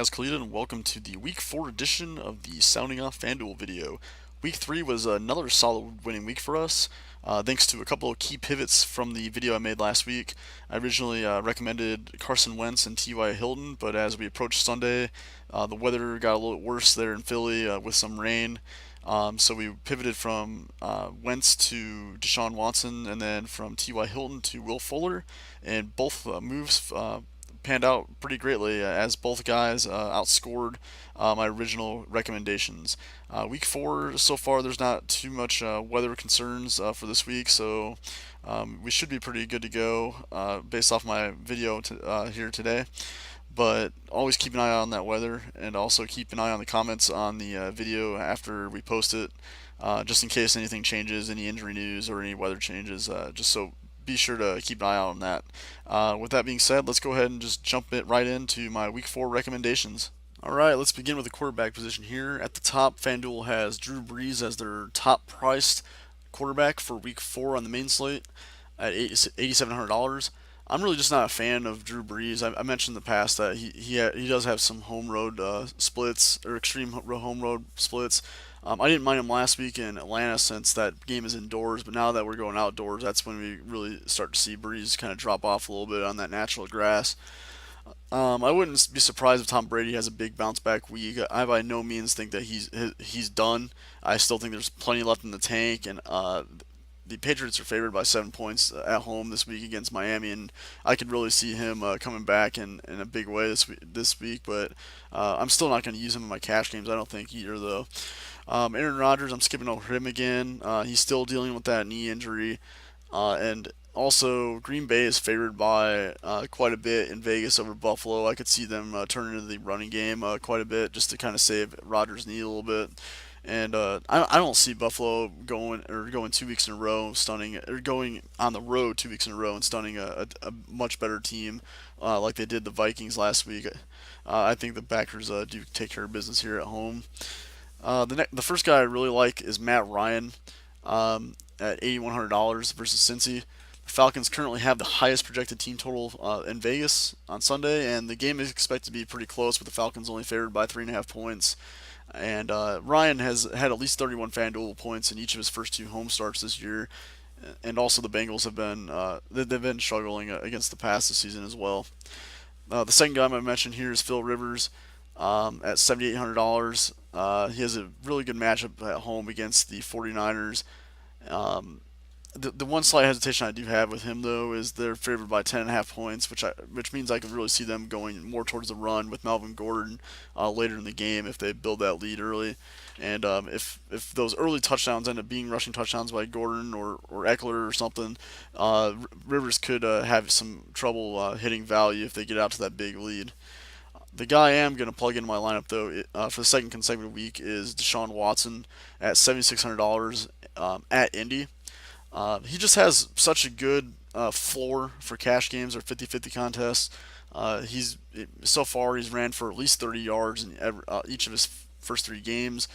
guys, Khalid, and welcome to the Week 4 edition of the Sounding Off FanDuel video. Week 3 was another solid winning week for us, thanks to a couple of key pivots from the video I made last week. I originally recommended Carson Wentz and T.Y. Hilton, but as we approached Sunday, the weather got a little worse there in Philly with some rain. So we pivoted from Wentz to Deshaun Watson, and then from T.Y. Hilton to Will Fuller, and both moves panned out pretty greatly as both guys outscored my original recommendations. Week 4 so far, there's not too much weather concerns for this week, so we should be pretty good to go based off my video here today. But always keep an eye on that weather, and also keep an eye on the comments on the video after we post it, just in case anything changes, any injury news or any weather changes, just so be sure to keep an eye out on that. With that being said, let's go ahead and just jump it right into my Week 4 recommendations. All right, let's begin with the quarterback position here. At the top, FanDuel has Drew Brees as their top priced quarterback for Week 4 on the main slate at $8,700. I'm really just not a fan of Drew Brees. I mentioned in the past that he does have some home road splits, or extreme home road splits. I didn't mind him last week in Atlanta since that game is indoors, but now that we're going outdoors, that's when we really start to see Brees kind of drop off a little bit on that natural grass. I wouldn't be surprised if Tom Brady has a big bounce back week. I by no means think that he's done. I still think there's plenty left in the tank, and the Patriots are favored by 7 points at home this week against Miami, and I could really see him coming back in a big way this week. But I'm still not going to use him in my cash games. I don't think either though. Aaron Rodgers, I'm skipping over him again. He's still dealing with that knee injury, and also Green Bay is favored by quite a bit in Vegas over Buffalo. I could see them turn into the running game quite a bit just to kind of save Rodgers' knee a little bit. And I don't see Buffalo going 2 weeks in a row, stunning, or going on the road 2 weeks in a row and stunning a much better team like they did the Vikings last week. I think the Packers do take care of business here at home. The first guy I really like is Matt Ryan at $8,100 versus Cincy. The Falcons currently have the highest projected team total in Vegas on Sunday, and the game is expected to be pretty close, with the Falcons only favored by 3.5 points. And Ryan has had at least 31 FanDuel points in each of his first two home starts this year, and also the Bengals have been they've been struggling against the pass this season as well. The second guy I'm going to mention here is Phil Rivers at $7,800. He has a really good matchup at home against the 49ers. Um, the one slight hesitation I do have with him though is they're favored by 10.5 points, which means I could really see them going more towards the run with Melvin Gordon later in the game if they build that lead early, and if those early touchdowns end up being rushing touchdowns by Gordon or Eckler or something, Rivers could have some trouble hitting value if they get out to that big lead. The guy I am going to plug into my lineup though for the second consecutive week is Deshaun Watson at $7,600 at Indy. He just has such a good floor for cash games or 50-50 contests. He's so far he's ran for at least 30 yards in each of his first 3 games.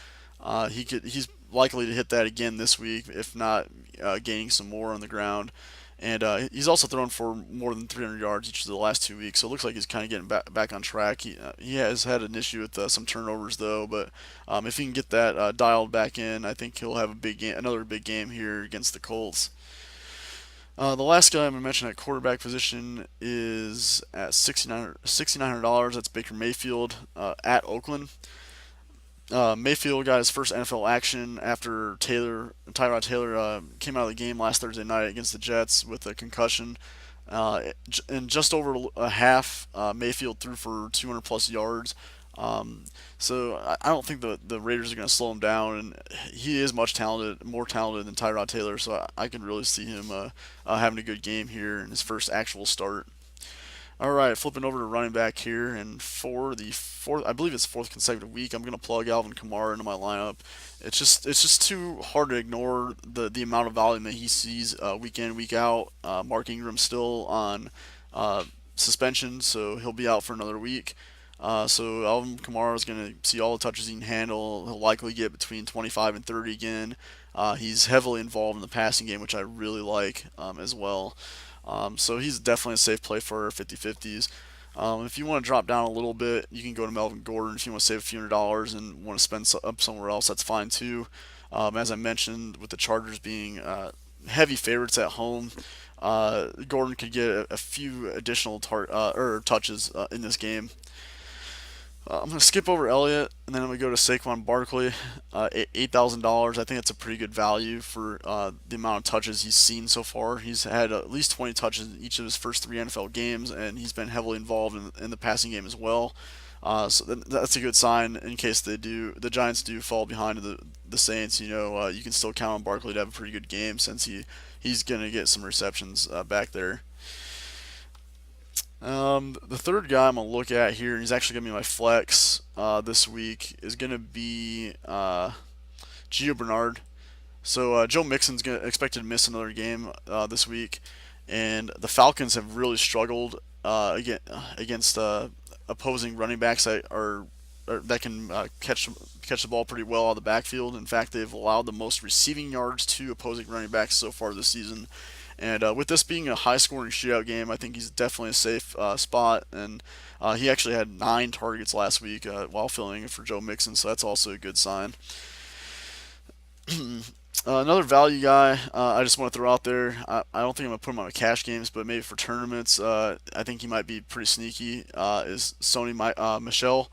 He's likely to hit that again this week, if not gaining some more on the ground. And he's also thrown for more than 300 yards each of the last 2 weeks, so it looks like he's kind of getting back on track. He has had an issue with some turnovers though, but if he can get that dialed back in, I think he'll have a big game, another big game here against the Colts. The last guy I'm going to mention at quarterback position is at $6,900. That's Baker Mayfield at Oakland. Mayfield got his first NFL action after Tyrod Taylor came out of the game last Thursday night against the Jets with a concussion. In just over a half, Mayfield threw for 200 plus yards. So I don't think the Raiders are going to slow him down, and he is more talented than Tyrod Taylor. So I can really see him having a good game here in his first actual start. All right, flipping over to running back here, and for the fourth, I believe it's fourth consecutive week, I'm gonna plug Alvin Kamara into my lineup. It's just too hard to ignore the amount of volume that he sees week in week out. Mark Ingram's still on suspension, so he'll be out for another week. So Alvin Kamara is gonna see all the touches he can handle. He'll likely get between 25 and 30 again. He's heavily involved in the passing game, which I really like as well. So he's definitely a safe play for 50-50s. If you want to drop down a little bit, you can go to Melvin Gordon. If you want to save a few $100s and want to spend up somewhere else, that's fine too. As I mentioned, with the Chargers being heavy favorites at home, Gordon could get a few additional touches in this game. I'm going to skip over Elliott, and then I'm going to go to Saquon Barkley. $8,000. I think that's a pretty good value for the amount of touches he's seen so far. He's had at least 20 touches in each of his first three NFL games, and he's been heavily involved in the passing game as well. That's a good sign in case the Giants do fall behind the Saints. You can still count on Barkley to have a pretty good game since he's going to get some receptions back there. The third guy I'm gonna look at here, and he's actually gonna be my flex this week, is gonna be Gio Bernard. So Joe Mixon's expected to miss another game this week, and the Falcons have really struggled against opposing running backs that can catch the ball pretty well out of the backfield. In fact, they've allowed the most receiving yards to opposing running backs so far this season. And with this being a high-scoring shootout game, I think he's definitely a safe spot. And he actually had 9 targets last week while filling in for Joe Mixon, so that's also a good sign. Another value guy I just want to throw out there. I don't think I'm going to put him on my cash games, but maybe for tournaments, I think he might be pretty sneaky, is Sony Michel,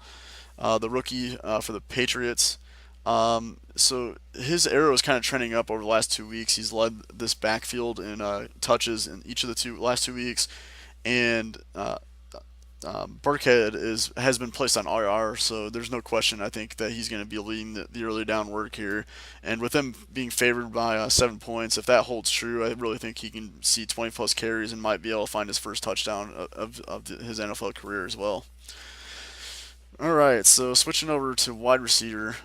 the rookie for the Patriots. So his arrow is kind of trending up over the last 2 weeks. He's led this backfield in touches in each of the last 2 weeks, and Burkhead has been placed on IR, so there's no question. I think that he's going to be leading the early down work here, and with them being favored by 7 points, if that holds true, I really think he can see 20 plus carries and might be able to find his first touchdown of his NFL career as well. All right, so switching over to wide receiver.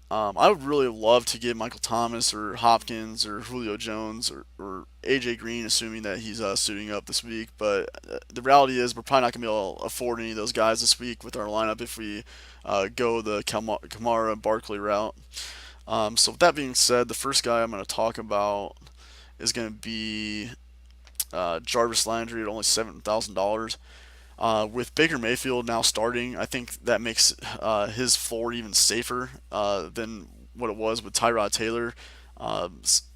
I would really love to get Michael Thomas or Hopkins or Julio Jones or AJ Green, assuming that he's suiting up this week. But the reality is, we're probably not going to be able to afford any of those guys this week with our lineup if we go the Kamara Barkley route. So with that being said, the first guy I'm going to talk about is going to be Jarvis Landry at only $7,000. With Baker Mayfield now starting, I think that makes his floor even safer than what it was with Tyrod Taylor.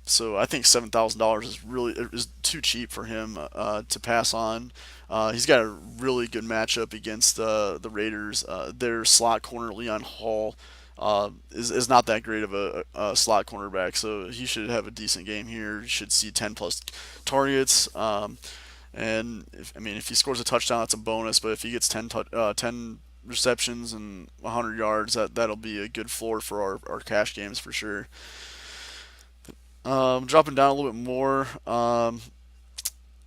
So I think $7,000 is too cheap for him to pass on. He's got a really good matchup against the Raiders. Their slot corner Leon Hall is not that great of a slot cornerback, so he should have a decent game here. He should see 10 plus targets. And if he scores a touchdown, that's a bonus. But if he gets 10 receptions and 100 yards, that'll be a good floor for our cash games for sure. Dropping down a little bit more. Let's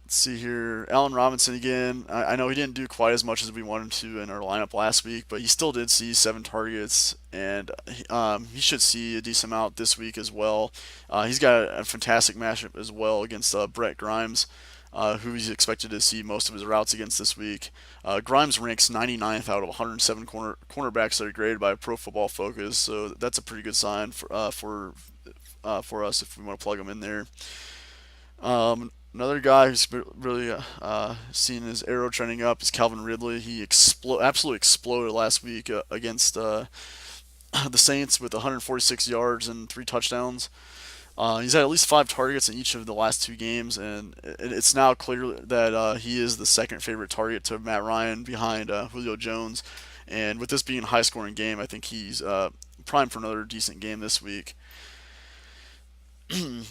see here. Allen Robinson again. I know he didn't do quite as much as we wanted to in our lineup last week, but he still did see 7 targets, and he should see a decent amount this week as well. He's got a fantastic matchup as well against Brett Grimes. Who he's expected to see most of his routes against this week. Grimes ranks 99th out of 107 cornerbacks that are graded by Pro Football Focus, so that's a pretty good sign for us if we want to plug him in there. Another guy who's really seen his arrow trending up is Calvin Ridley. He absolutely exploded last week against the Saints with 146 yards and 3 touchdowns. He's had at least 5 targets in each of the last 2 games, and it's now clear that he is the second favorite target to Matt Ryan behind Julio Jones. And with this being a high-scoring game, I think he's primed for another decent game this week. The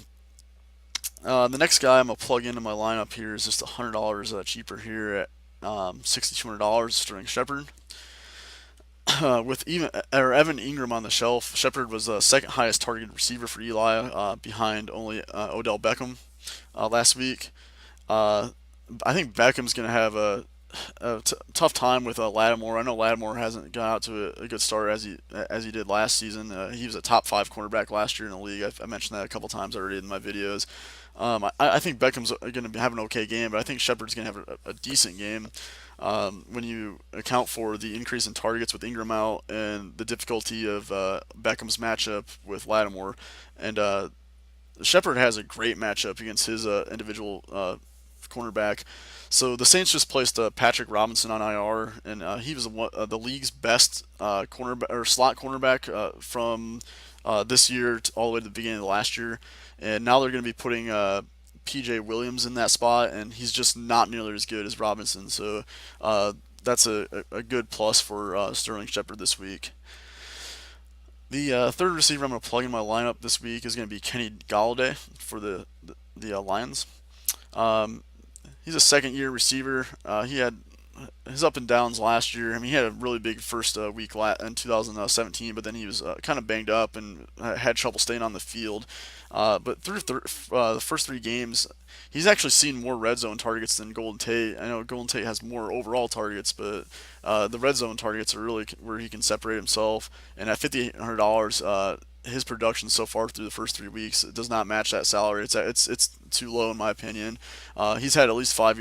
next guy I'm going to plug into my lineup here is just $100 cheaper here at $6,200, Sterling Shepard. With Evan Ingram on the shelf, Shepard was the second highest targeted receiver for Eli, behind only Odell Beckham last week. I think Beckham's going to have a tough time with Lattimore. I know Lattimore hasn't got out to a good start as he did last season. He was a top 5 cornerback last year in the league. I mentioned that a couple times already in my videos. I think Beckham's going to have an okay game, but I think Shepard's going to have a decent game. When you account for the increase in targets with Ingram out and the difficulty of Beckham's matchup with Lattimore, and Shepard has a great matchup against his individual cornerback. So the Saints just placed Patrick Robinson on IR, and he was the league's best cornerback or slot cornerback from this year all the way to the beginning of the last year. And now they're going to be putting PJ Williams in that spot, and he's just not nearly as good as Robinson. So that's a good plus for Sterling Shepard this week. The third receiver I'm going to plug in my lineup this week is going to be Kenny Galladay for the Lions. Um, he's a second-year receiver. He had his up and downs last year. I mean, he had a really big first week in 2017, but then he was kind of banged up and had trouble staying on the field. But through the first three games, he's actually seen more red zone targets than Golden Tate. I know Golden Tate has more overall targets, but the red zone targets are really where he can separate himself. And at $5,800, his production so far through the first 3 weeks does not match that salary. It's too low in my opinion. He's had at least five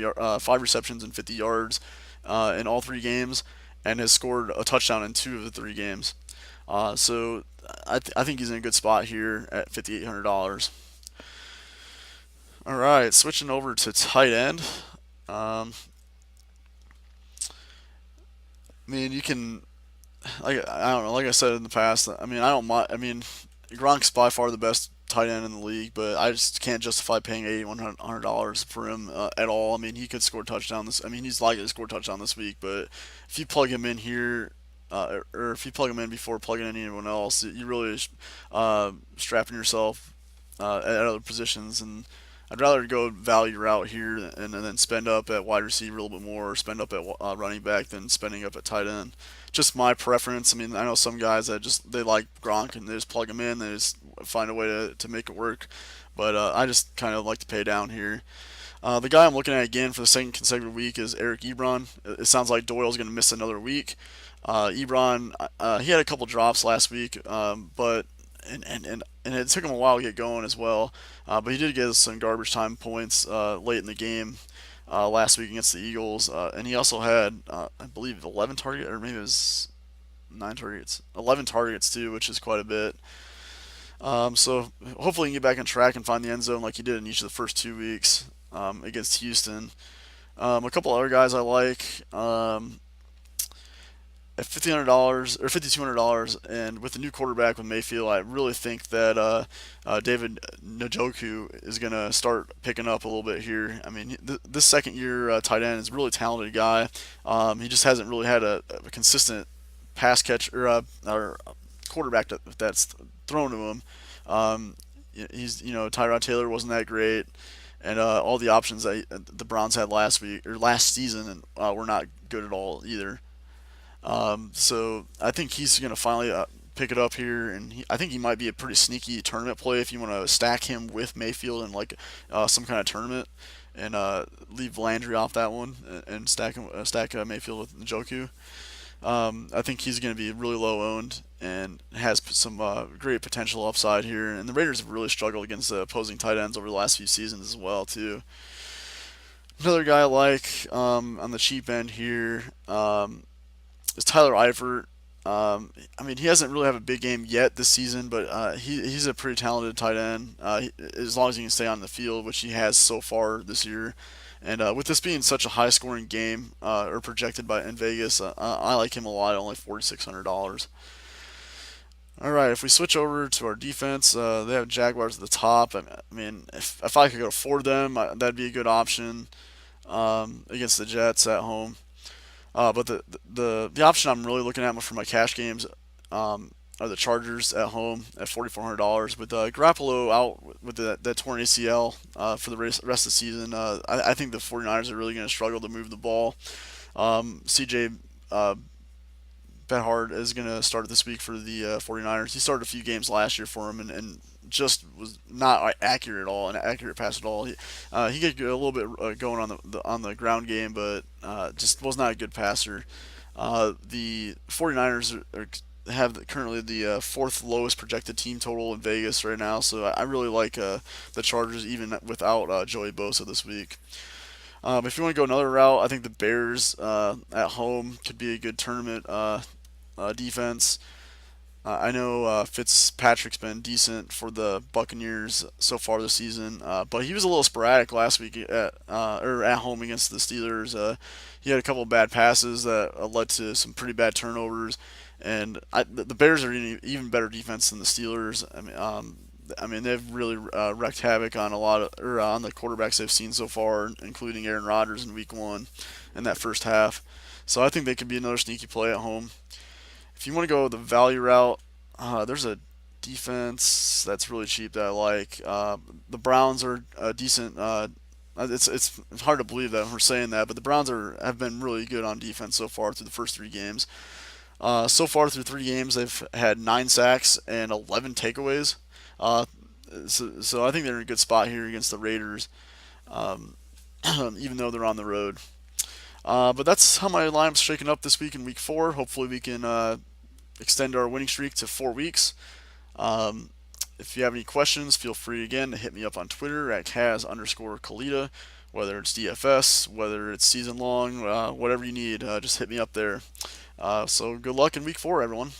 receptions and 50 yards in all 3 games, and has scored a touchdown in 2 of the 3 games. So I think he's in a good spot here at $5,800. All right, switching over to tight end. Um, I mean, you can I don't know. Like I said in the past, I mean, I don't mind. I mean, Gronk's by far the best tight end in the league, but I just can't justify paying $8,100 for him at all. I mean, he could score a touchdown this. I mean, he's likely to score a touchdown this week, but if you plug him in here, or if you plug him in before plugging in anyone else, you really strapping yourself at other positions. And I'd rather go value route here and then spend up at wide receiver a little bit more, or spend up at running back than spending up at tight end. Just my preference. I mean, I know some guys that just they like Gronk and they just plug him in, they just find a way to make it work. But I just kind of like to pay down here. The guy I'm looking at again for the second consecutive week is Eric Ebron. It sounds like Doyle's going to miss another week. Ebron, he had a couple drops last week, but and it took him a while to get going as well. But he did get some garbage time points late in the game last week against the Eagles, and he also had I believe 11 targets, or maybe it was 9 targets, 11 targets too, which is quite a bit. So hopefully he can get back on track and find the end zone like he did in each of the first 2 weeks against Houston. A couple other guys I like. At $1,500 or $5,200, and with the new quarterback with Mayfield, I really think that David Njoku is going to start picking up a little bit here. I mean, this second-year tight end is a really talented guy. He just hasn't really had a consistent pass catch or quarterback that's thrown to him. He's Tyrod Taylor wasn't that great, and all the options that the Browns had last week or last season were not good at all either. So I think he's going to finally pick it up here, and I think he might be a pretty sneaky tournament play if you want to stack him with Mayfield in like some kind of tournament, and leave Landry off that one and stack Mayfield with Njoku. I think he's going to be really low owned and has some great potential upside here. And the Raiders have really struggled against the opposing tight ends over the last few seasons as well too. Another guy I like on the cheap end here. Is Tyler Eifert. I mean, he hasn't really had a big game yet this season, but he's a pretty talented tight end. As long as he can stay on the field, which he has so far this year. And with this being such a high-scoring game, or projected in Vegas, I like him a lot. At only $4,600. All right, if we switch over to our defense, they have Jaguars at the top. I mean, if I could afford them, that'd be a good option against the Jets at home. But the option I'm really looking at for my cash games are the Chargers at home at $4,400. With Garoppolo out with that torn ACL for the rest of the season, I think the 49ers are really going to struggle to move the ball. CJ Beathard is going to start this week for the 49ers. He started a few games last year for him and just was not accurate at all, an accurate pass at all. He could get a little bit going on the ground game, but just was not a good passer. The 49ers have currently the fourth lowest projected team total in Vegas right now, so I really like the Chargers even without Joey Bosa this week. If you want to go another route, I think the Bears at home could be a good tournament defense. I know Fitzpatrick's been decent for the Buccaneers so far this season, but he was a little sporadic last week at home against the Steelers. He had a couple of bad passes that led to some pretty bad turnovers, and the Bears are even better defense than the Steelers. I mean, they've really wreaked havoc on a lot of or on the quarterbacks they've seen so far, including Aaron Rodgers in Week 1 in that first half. So I think they could be another sneaky play at home. If you want to go the value route, there's a defense that's really cheap that I like. The Browns are a decent. It's hard to believe that we're saying that, but the Browns have been really good on defense so far through the first 3 games. So far through 3 games, they've had 9 sacks and 11 takeaways. Uh, so I think they're in a good spot here against the Raiders, um, even though they're on the road. But that's how my lineup's shaking up this week in Week 4. Hopefully, we can extend our winning streak to 4 weeks. Um, if you have any questions, feel free again to hit me up on Twitter at Kaz_Kalita. Whether it's DFS, whether it's season long, whatever you need, just hit me up there. So good luck in Week 4, everyone.